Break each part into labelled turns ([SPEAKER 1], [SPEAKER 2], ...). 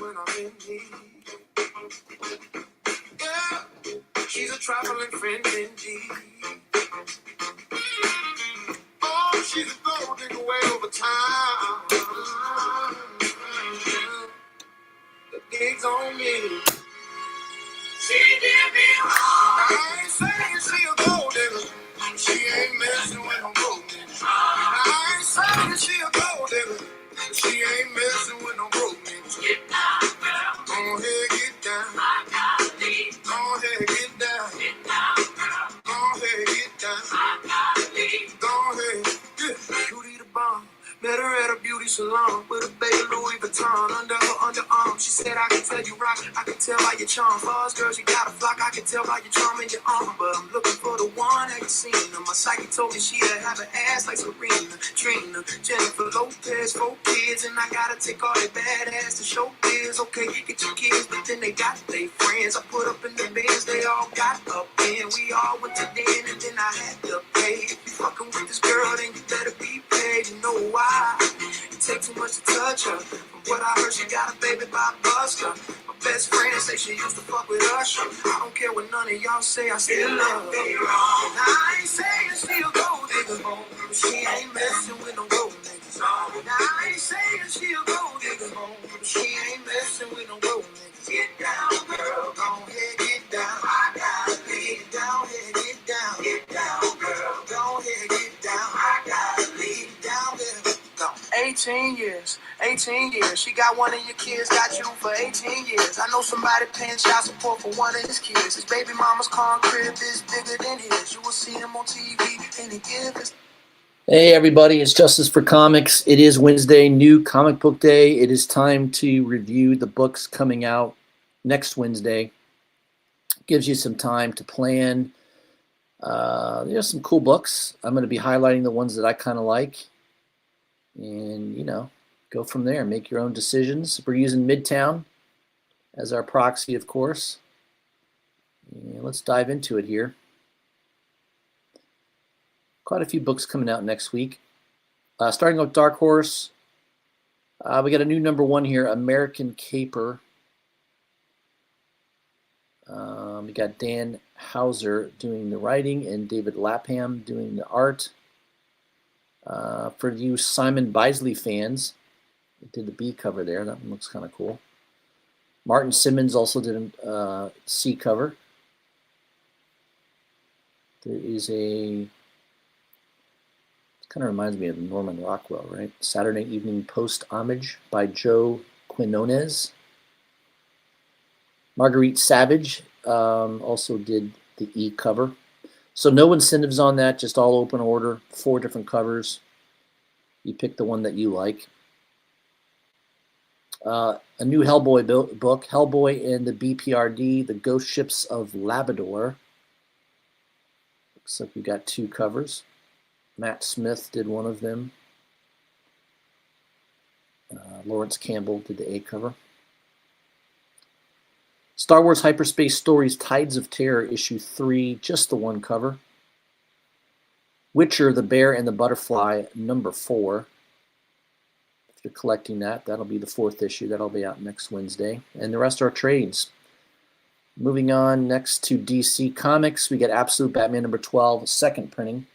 [SPEAKER 1] when I'm in need. Yeah, she's a traveling friend indeed. Oh, she's a gold digger way over time. The gig's on me. She did me wrong. I ain't saying she a gold digger. She ain't messing with no gold niggas. I ain't saying she a gold digger. She ain't messing with no broke niggas. Get down, girl. Go ahead, get down. I gotta leave. Go ahead, get down. Get down, girl. Go ahead, get down. I gotta leave. Go ahead, get Beauty the bomb. Met her at a beauty salon with a baby Louis Vuitton under her underarm. She said, I can tell you rock, I can tell by your charm. For us girls, you got a flock, I can tell by your charm and your arm. But I'm looking for the one that can see her. My psychic told me she'd have an ass like Serena, Trina, Jennifer Lopez, 4 kids. And I gotta take all that badass to show biz. Okay, get your kids, but then they got their friends. I put up in the bands, they all got up in. We all went to den and then I had to pay. If you fucking with this girl, then you better be paid. You know why? It takes too much to touch her. From what I heard, she got a baby by Buster. My best friend say she used to fuck with Usher. I don't care what none of y'all say, I still love her. And I ain't saying she a gold digger, but she ain't messing with no gold niggas. And I ain't saying she a gold digger, but she ain't messing with no gold niggas. Get down, girl, go ahead, get down. I gotta leave. Down here, get down. Get down, girl, go ahead, get down. I gotta leave. Down there. 18 years, 18 years. She got one of your kids, got you for 18 years. I know somebody paying child support for one of his kids. His baby mama's car crib is bigger than his. You will see him on TV and he give his... Hey everybody, it's Justice for Comics. It is Wednesday, new comic book day. It is time to review the books coming out next Wednesday. Gives you some time to plan. There's some cool books. I'm going to be highlighting the ones that I kind of like. And, you know, go from there. Make your own decisions. We're using Midtown as our proxy, of course. And let's dive into it here. Quite a few books coming out next week. Starting with Dark Horse, we got a new #1 here, American Caper. We got Dan Hauser doing the writing and David Lapham doing the art. For you Simon Bisley fans, did the B cover there. That one looks kind of cool. Martin Simmons also did a C cover. There is a... kind of reminds me of Norman Rockwell, right? Saturday Evening Post Homage by Joe Quinones. Marguerite Savage also did the E cover. So no incentives on that, just all open order, 4 different covers. You pick the one that you like. A new Hellboy book, Hellboy and the BPRD, The Ghost Ships of Labrador. Looks like we got 2 covers. Matt Smith did one of them. Lawrence Campbell did the A cover. Star Wars Hyperspace Stories Tides of Terror, issue 3, just the 1 cover. Witcher, The Bear and the Butterfly, #4. If you're collecting that, that'll be the 4th issue. That'll be out next Wednesday. And the rest are trades. Moving on next to DC Comics, we get Absolute Batman #12, 2nd printing.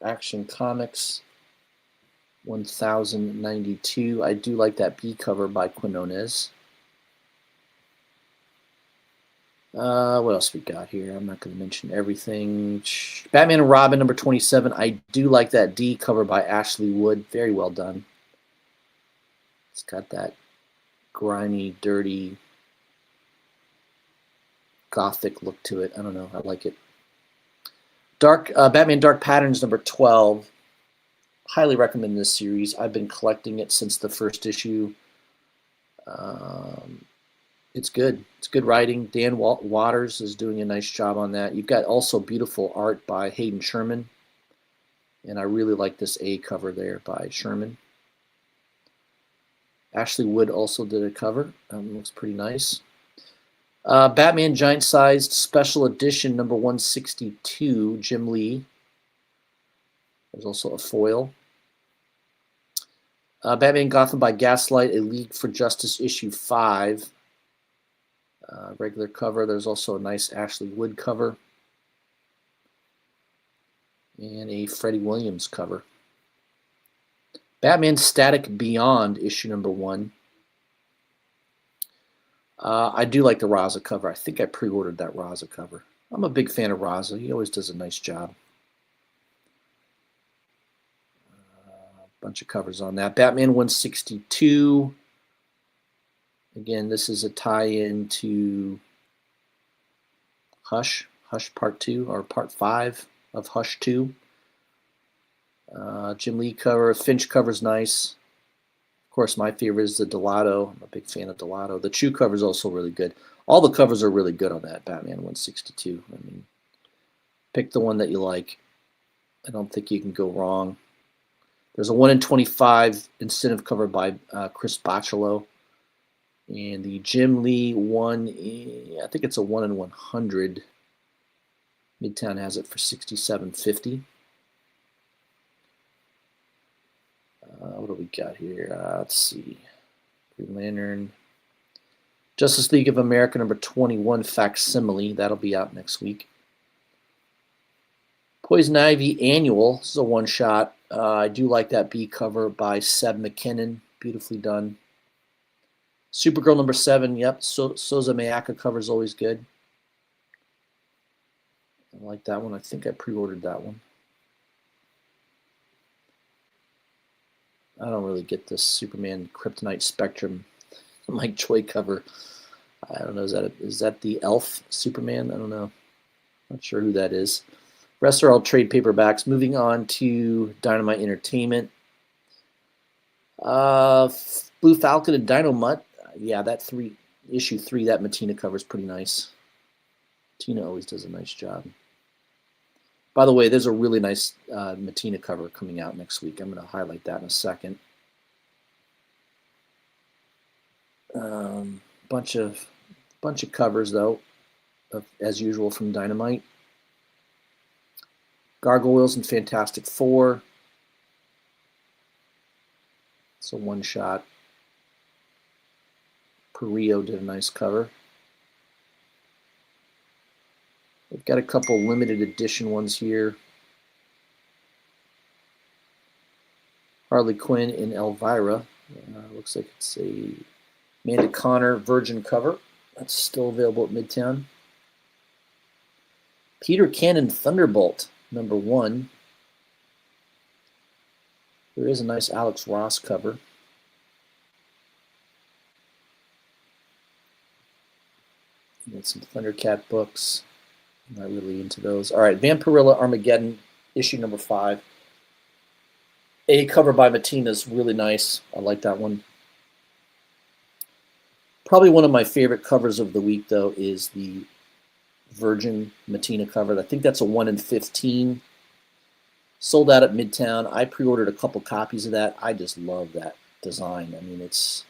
[SPEAKER 1] Action Comics 1092. I do like that B cover by Quinones. What else we got here? I'm not going to mention everything. Batman and Robin #27. I do like that D cover by Ashley Wood. Very well done. It's got that grimy, dirty, gothic look to it. I don't know. I like it. Batman Dark Patterns #12. Highly recommend this series. I've been collecting it since the 1st issue. It's good. It's good writing. Dan Waters is doing a nice job on that. You've got also beautiful art by Hayden Sherman. And I really like this A cover there by Sherman. Ashley Wood also did a cover. Looks pretty nice. Batman Giant Sized Special Edition #162, Jim Lee. There's also a foil.
[SPEAKER 2] Batman Gotham by Gaslight, A League for Justice issue 5. Regular cover. There's also a nice Ashley Wood cover. And a Freddie Williams cover. Batman Static Beyond, issue number 1. I do like the Raza cover. I think I pre-ordered that Raza cover. I'm a big fan of Raza. He always does a nice job. Bunch of covers on that. Batman 162. Again, this is a tie-in to Hush Part 2, or Part 5 of Hush 2. Jim Lee cover. Finch cover's nice. Of course, my favorite is the Delato. I'm a big fan of Delato. The Chew cover is also really good. All the covers are really good on that Batman 162. I mean, pick the one that you like. I don't think you can go wrong. There's a 1 in 25 incentive cover by Chris Bachalo. And the Jim Lee one, I think it's a 1 in 100. Midtown has it for $67.50. What do we got here? Let's see. Green Lantern. Justice League of America number 21 facsimile. That'll be out next week. Poison Ivy Annual. This is a one-shot. I do like that B cover by Seb McKinnon. Beautifully done. Supergirl number 7. Yep. Souza Mayaka cover is always good. I like that one. I think I pre-ordered that one. I don't really get this Superman Kryptonite Spectrum Mike Choi cover. I don't know. Is that the Elf Superman? I don't know. Not sure who that is. Rest are all trade paperbacks. Moving on to Dynamite Entertainment. Blue Falcon and Dynomutt. Yeah, that issue 3, that Matina cover is pretty nice. Tina always does a nice job. By the way, there's a really nice Matina cover coming out next week. I'm going to highlight that in a second. Bunch of covers though, as usual from Dynamite. Gargoyles and Fantastic Four. It's a one-shot. Perillo did a nice cover. We've got a couple limited edition ones here. Harley Quinn and Elvira. Looks like it's a Amanda Connor Virgin cover. That's still available at Midtown. Peter Cannon Thunderbolt, number 1. There is a nice Alex Ross cover. Got some Thundercat books. I'm not really into those. All right, Vampirilla Armageddon, issue number 5. A cover by Matina is really nice. I like that one. Probably one of my favorite covers of the week, though, is the Virgin Matina cover. I think that's a 1 in 15. Sold out at Midtown. I pre-ordered a couple copies of that. I just love that design. I mean, it's,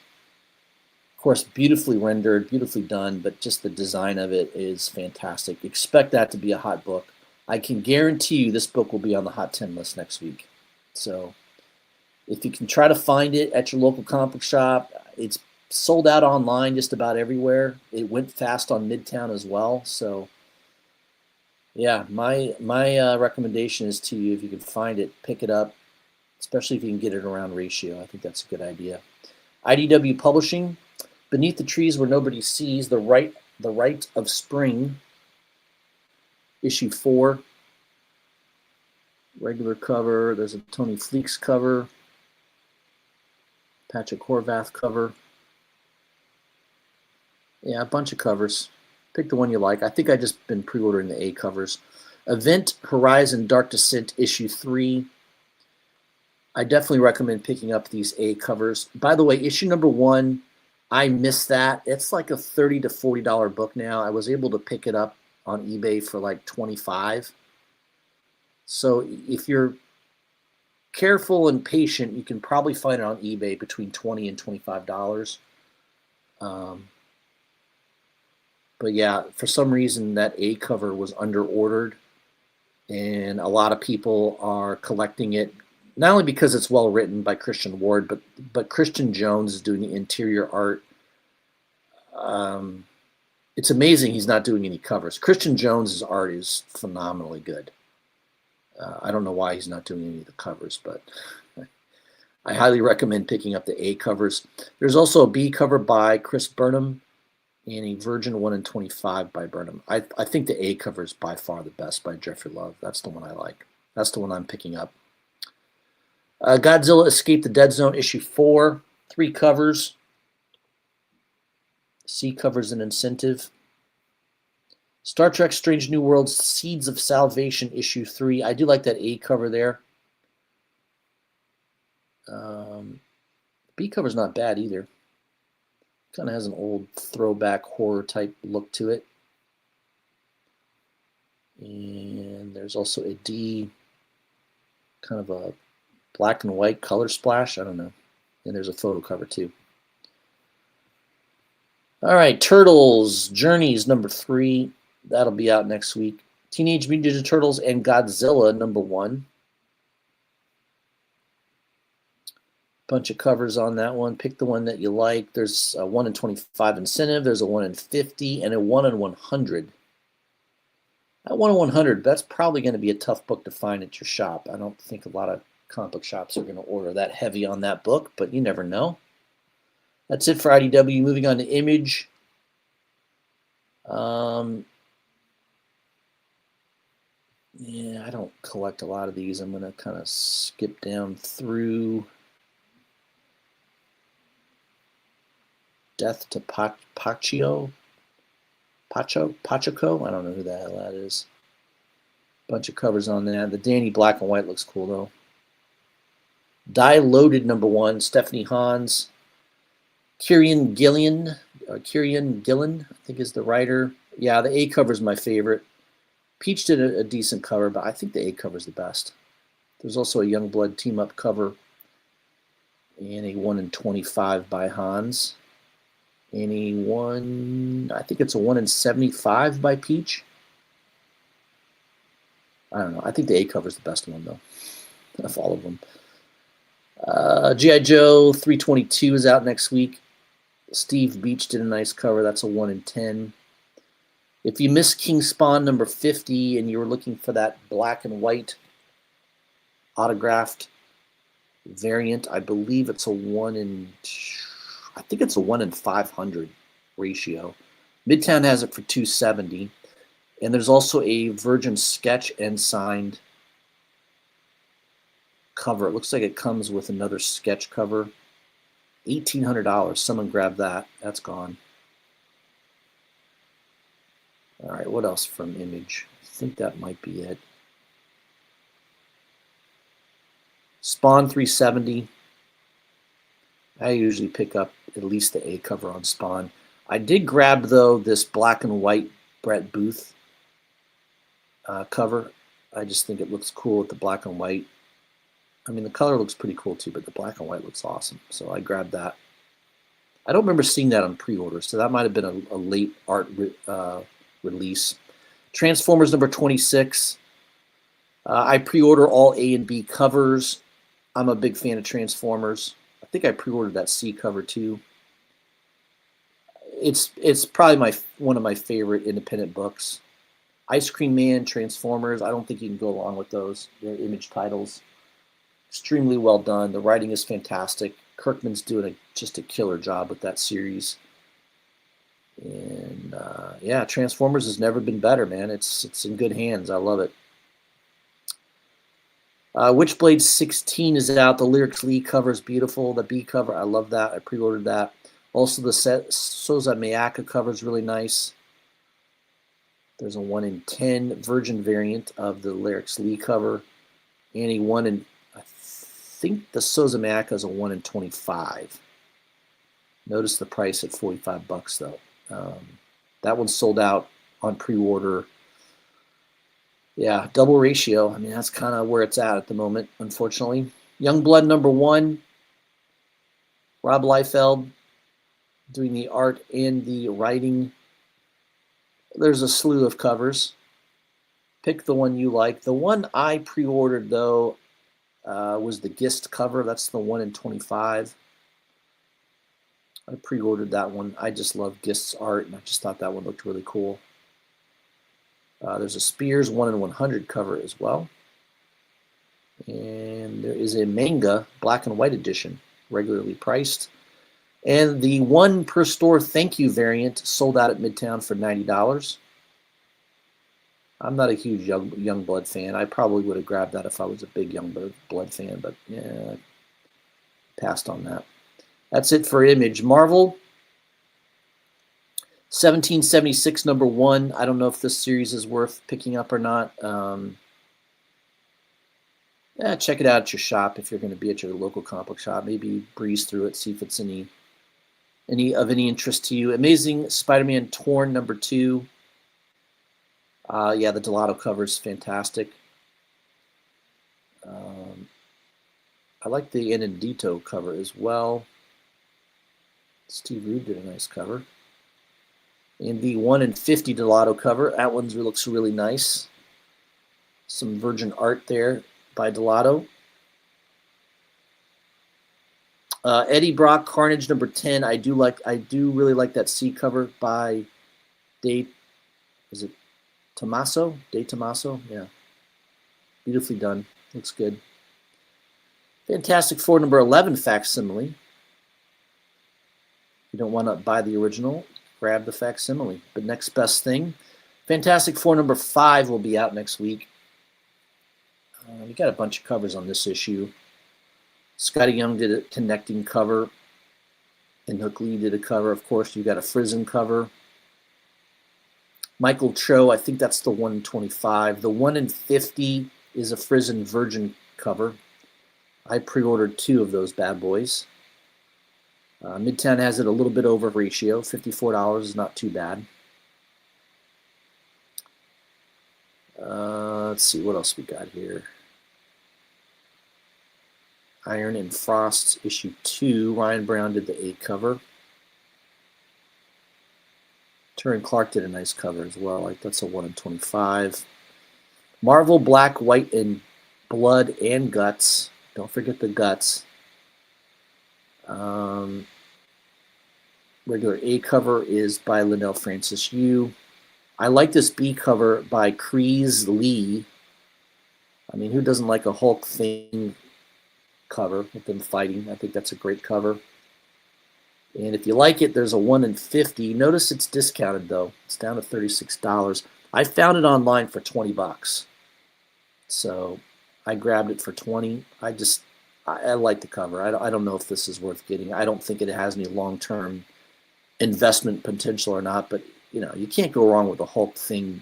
[SPEAKER 2] of course, beautifully rendered, beautifully done, but just the design of it is fantastic. Expect that to be a hot book. I can guarantee you this book will be on the Hot 10 list next week. So if you can try to find it at your local comic book shop, it's sold out online just about everywhere. It went fast on Midtown as well. So yeah, my recommendation is to you, if you can find it, pick it up, especially if you can get it around Ratio. I think that's a good idea. IDW Publishing, Beneath the Trees Where Nobody Sees, The Right of Spring, issue 4. Regular cover. There's a Tony Fleeks cover. Patrick Horvath cover. Yeah, a bunch of covers. Pick the one you like. I think I just been pre-ordering the A covers. Event Horizon Dark Descent issue 3. I definitely recommend picking up these A covers. By the way, issue number 1, I missed that. It's like a $30 to $40 book now. I was able to pick it up on eBay for like $25. So if you're careful and patient, you can probably find it on eBay between $20 and $25. But yeah, for some reason that A cover was under ordered, and a lot of people are collecting it, not only because it's well written by Christian Ward, but Christian Jones is doing the interior art. It's amazing he's not doing any covers. Christian Jones's art is phenomenally good. I don't know why he's not doing any of the covers, but I highly recommend picking up the A covers. There's also a B cover by Chris Burnham and a Virgin 1 in 25 by Burnham. I think the A cover is by far the best by Jeffrey Love. That's the one I like. That's the one I'm picking up. Godzilla Escape the Dead Zone, issue 4, 3 covers. C covers an incentive. Star Trek Strange New Worlds, Seeds of Salvation, issue 3. I do like that A cover there. B cover's not bad either. Kind of has an old throwback horror type look to it. And there's also a D, kind of a black and white color splash. I don't know. And there's a photo cover too. All right, Turtles, Journeys, number 3. That'll be out next week. Teenage Mutant Ninja Turtles and Godzilla, number 1. Bunch of covers on that one. Pick the one that you like. There's a 1 in 25 incentive. There's a 1 in 50 and a 1 in 100. That 1 in 100, that's probably going to be a tough book to find at your shop. I don't think a lot of comic book shops are going to order that heavy on that book, but you never know. That's it for IDW. Moving on to Image. Yeah, I don't collect a lot of these. I'm going to kind of skip down through. Death to Pachico. I don't know who the hell that is. Bunch of covers on that. The Danny black and white looks cool though. Die Loaded, number 1. Stephanie Hans. Kieran Gillen, I think is the writer. Yeah, the A cover is my favorite. Peach did a decent cover, but I think the A cover is the best. There's also a Youngblood team-up cover and a 1 in 25 by Hans. And I think it's a 1 in 75 by Peach. I don't know. I think the A cover is the best one, though, of all of them. G.I. Joe 322 is out next week. Steve Beach did a nice cover. That's a 1 in 10. If you missed King Spawn number 50 and you were looking for that black and white autographed variant, I believe it's a 1 in 500 ratio. Midtown has it for $270. And there's also a Virgin sketch and signed cover. It looks like it comes with another sketch cover. $1,800. Someone grabbed that. That's gone. All right, what else from Image? I think that might be it. Spawn 370. I usually pick up at least the A cover on Spawn. I did grab, though, this black and white Brett Booth cover. I just think it looks cool with the black and white. I mean, the color looks pretty cool, too, but the black and white looks awesome. So I grabbed that. I don't remember seeing that on pre-order, so that might have been a late art release. Transformers number 26. I pre-order all A and B covers. I'm a big fan of Transformers. I think I pre-ordered that C cover too. It's probably one of my favorite independent books. Ice Cream Man, Transformers. I don't think you can go along with those. They're Image titles. Extremely well done. The writing is fantastic. Kirkman's doing just a killer job with that series. And yeah, Transformers has never been better, man. It's in good hands. I love it. Witchblade 16 is out. The Lyrics Lee cover is beautiful. The B cover, I love that. I pre-ordered that. Also, the Souza Miyaka cover is really nice. There's a 1 in 10 Virgin variant of the Lyrics Lee cover. And a 1 in, I think the Souza Miyaka is a 1 in 25. Notice the price at $45 though. That one's sold out on pre-order. Yeah, double ratio. I mean, that's kind of where it's at the moment, unfortunately. Youngblood number 1. Rob Liefeld doing the art and the writing. There's a slew of covers. Pick the one you like. The one I pre-ordered, though, was the Gist cover. That's the 1 in 25. I pre-ordered that one. I just love Gist's art, and I just thought that one looked really cool. There's a Spears 1 in 100 cover as well. And there is a Manga black and white edition, regularly priced. And the 1 per store thank you variant sold out at Midtown for $90. I'm not a huge Youngblood fan. I probably would have grabbed that if I was a big Youngblood fan, but yeah, passed on that. That's it for Image. Marvel, 1776 #1. I don't know if this series is worth picking up or not. Yeah, check it out at your shop if you're going to be at your local comic book shop. Maybe breeze through it, see if it's any of any interest to you. Amazing Spider-Man Torn #2. Yeah, the Delato cover is fantastic. I like the Inedito cover as well. Steve Rude did a nice cover. And the 1 in 50 Delato cover. That one looks really nice. Some Virgin art there by Delato. Eddie Brock Carnage #10. I do really like that C cover by is it Tommaso? De Tommaso? Yeah. Beautifully done. Looks good. Fantastic Four #11 facsimile. You don't want to buy the original, grab the facsimile. But next best thing. Fantastic Four #5 will be out next week. We got a bunch of covers on this issue. Scotty Young did a connecting cover, and Hook Lee did a cover. Of course, you got a Frizen cover. Michael Cho, I think that's the 1 in 25. The 1 in 50 is a Frizen Virgin cover. I pre-ordered 2 of those bad boys. Midtown has it a little bit over ratio. $54 is not too bad. Let's see what else we got here. Iron and Frost issue 2. Ryan Brown did the 8 cover. Turin Clark did a nice cover as well. Like that's a 1 in 25. Marvel Black, White, and Blood and Guts. Don't forget the guts. Regular A cover is by Linnell Francis Yu. I like this B cover by Kreese Lee. I mean, who doesn't like a Hulk Thing cover with them fighting? I think that's a great cover. And if you like it, there's a 1 in 50. Notice it's discounted, though. It's down to $36. I found it online for $20. So I grabbed it for $20. I like the cover. I don't know if this is worth getting. I don't think it has any long-term investment potential or not, but you know, you can't go wrong with a Hulk Thing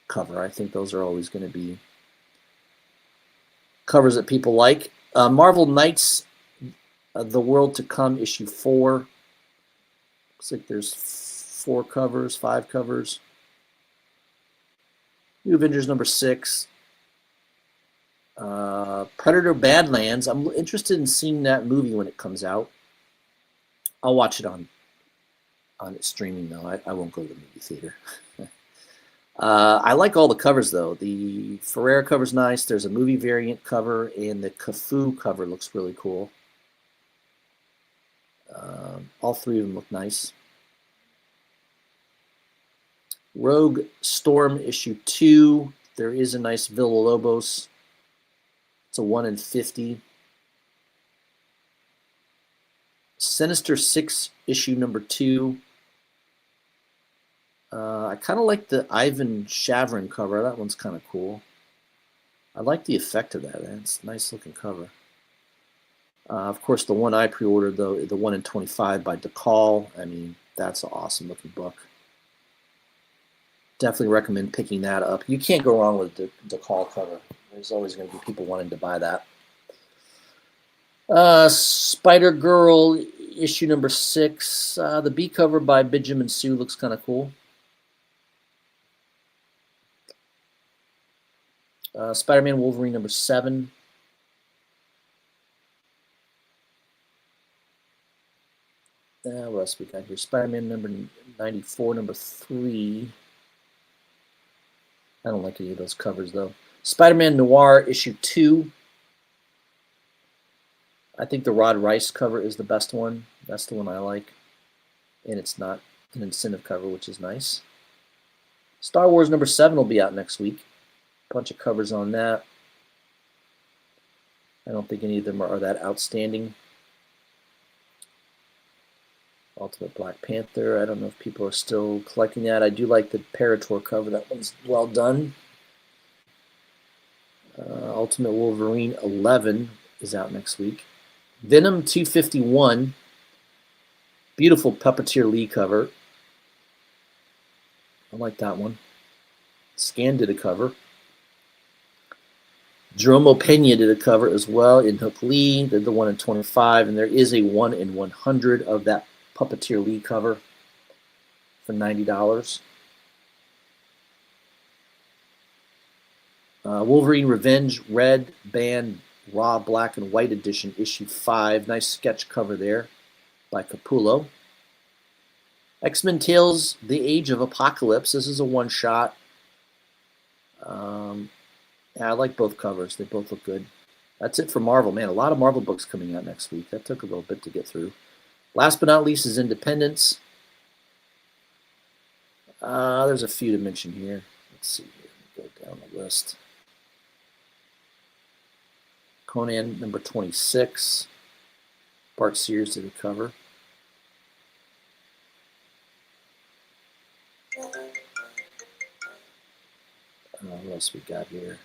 [SPEAKER 2] cover. I think those are always going to be covers that people like. Marvel Knights, The World to Come, issue 4. Looks like there's 4 covers, 5 covers. New Avengers #6. Predator Badlands. I'm interested in seeing that movie when it comes out. I'll watch it on its streaming, though. I won't go to the movie theater. I like all the covers, though. The Ferrer cover's nice. There's a movie variant cover, and the Cafu cover looks really cool. All 3 of them look nice. Rogue Storm issue 2. There is a nice Villalobos. It's a 1 in 50. Sinister 6 issue #2. I kind of like the Ivan Shavrin cover. That one's kind of cool. I like the effect of that. It's a nice looking cover. Of course, the one I pre-ordered, though, the 1 in 25 by DeCall. I mean, that's an awesome looking book. Definitely recommend picking that up. You can't go wrong with the DeCall cover. There's always going to be people wanting to buy that. Spider-Girl issue #6. The B cover by Benjamin Sue looks kind of cool. Spider-Man Wolverine #7. What else we got here? Spider-Man #94, #3. I don't like any of those covers, though. Spider-Man Noir issue 2. I think the Rod Rice cover is the best one. That's the one I like. And it's not an incentive cover, which is nice. Star Wars #7 will be out next week. A bunch of covers on that. I don't think any of them are that outstanding. Ultimate Black Panther. I don't know if people are still collecting that. I do like the Parator cover. That one's well done. Ultimate Wolverine 11 is out next week. Venom 251. Beautiful Puppeteer Lee cover. I like that one. Scan did a cover. Jerome Pena did a cover as well. In Hook Lee did the 1 in 25, and there is a 1 in 100 of that Puppeteer Lee cover for $90. Wolverine Revenge Red Band Raw Black and White Edition issue 5. Nice sketch cover there by Capullo. X-Men Tales The Age of Apocalypse. This is a one-shot. Yeah, I like both covers. They both look good. That's it for Marvel. Man, a lot of Marvel books coming out next week. That took a little bit to get through. Last but not least is Independence. There's a few to mention here. Let's see here. Go down the list. Conan #26. Bart Sears did a cover. What else we got here?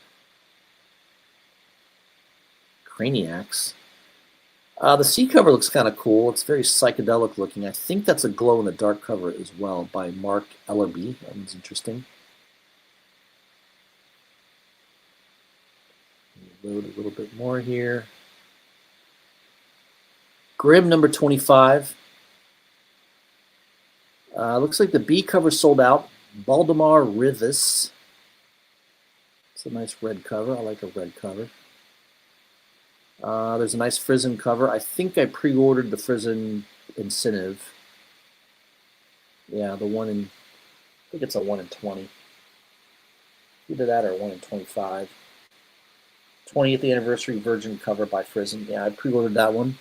[SPEAKER 2] Craniacs. The C cover looks kind of cool. It's very psychedelic looking. I think that's a glow-in-the-dark cover as well by Mark Ellerby. That one's interesting. Load a little bit more here. Grimm #25. Looks like the B cover sold out. Baldemar Rivas. It's a nice red cover. I like a red cover. There's a nice Frizzen cover. I think I pre-ordered the Frizzen incentive. Yeah, the one in, I think it's a 1 in 20. Either that or 1 in 25. 20th anniversary Virgin cover by Frizzen. Yeah, I pre-ordered that one.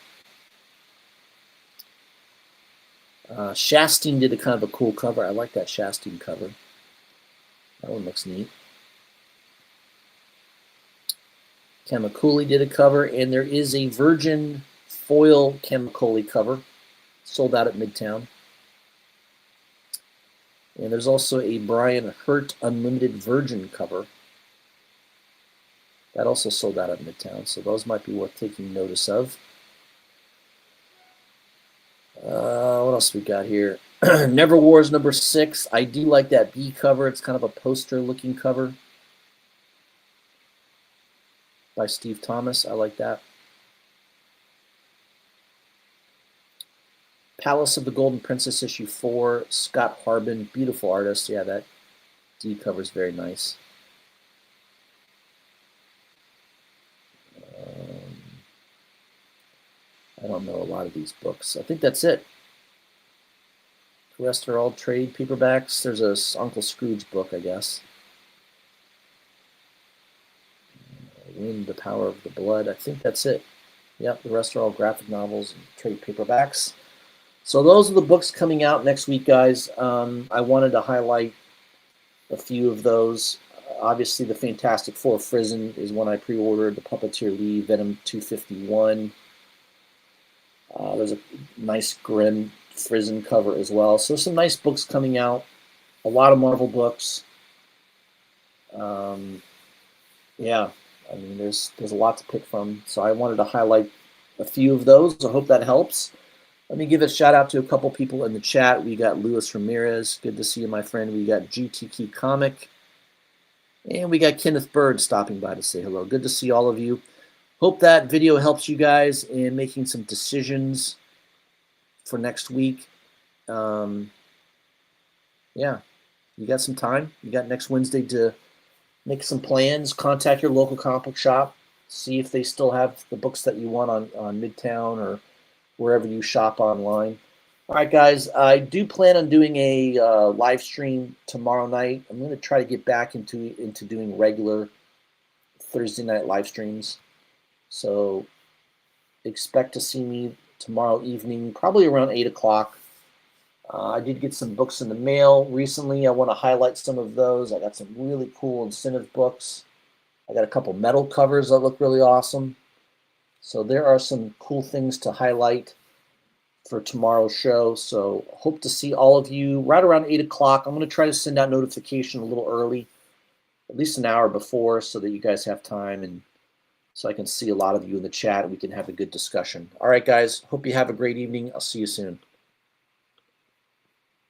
[SPEAKER 2] Shasteen did a kind of a cool cover. I like that Shasteen cover. That one looks neat. Kamikuli did a cover, and there is a Virgin foil Kamikuli cover. Sold out at Midtown. And there's also a Brian Hurt Unlimited Virgin cover. That also sold out at Midtown, so those might be worth taking notice of. What else we got here? Never Wars #6. I do like that B cover. It's kind of a poster-looking cover by Steve Thomas. I like that. Palace of the Golden Princess issue 4. Scott Harbin, beautiful artist. Yeah, that D cover is very nice. I don't know a lot of these books. I think that's it. The rest are all trade paperbacks. There's a Uncle Scrooge book, I guess. Wind, The Power of the Blood. I think that's it. Yep, the rest are all graphic novels and trade paperbacks. So those are the books coming out next week, guys. I wanted to highlight a few of those. Obviously, the Fantastic Four Frizzen is one I pre-ordered. The Puppeteer Lee, Venom 251. There's a nice Grimm Frizzen cover as well. So some nice books coming out. A lot of Marvel books. Yeah, I mean, there's a lot to pick from. So I wanted to highlight a few of those. I hope that helps. Let me give a shout out to a couple people in the chat. We got Luis Ramirez. Good to see you, my friend. We got GTK Comic. And we got Kenneth Bird stopping by to say hello. Good to see all of you. Hope that video helps you guys in making some decisions for next week. Yeah, you got some time. You got next Wednesday to make some plans. Contact your local comic book shop. See if they still have the books that you want on Midtown or wherever you shop online. All right, guys, I do plan on doing a live stream tomorrow night. I'm going to try to get back into doing regular Thursday night live streams. So expect to see me tomorrow evening, probably around 8 o'clock. I did get some books in the mail recently. I want to highlight some of those. I got some really cool incentive books. I got a couple metal covers that look really awesome. So there are some cool things to highlight for tomorrow's show. So hope to see all of you right around 8 o'clock. I'm going to try to send out notification a little early, at least an hour before, so that you guys have time and so I can see a lot of you in the chat and we can have a good discussion. All right, guys. Hope you have a great evening. I'll see you soon.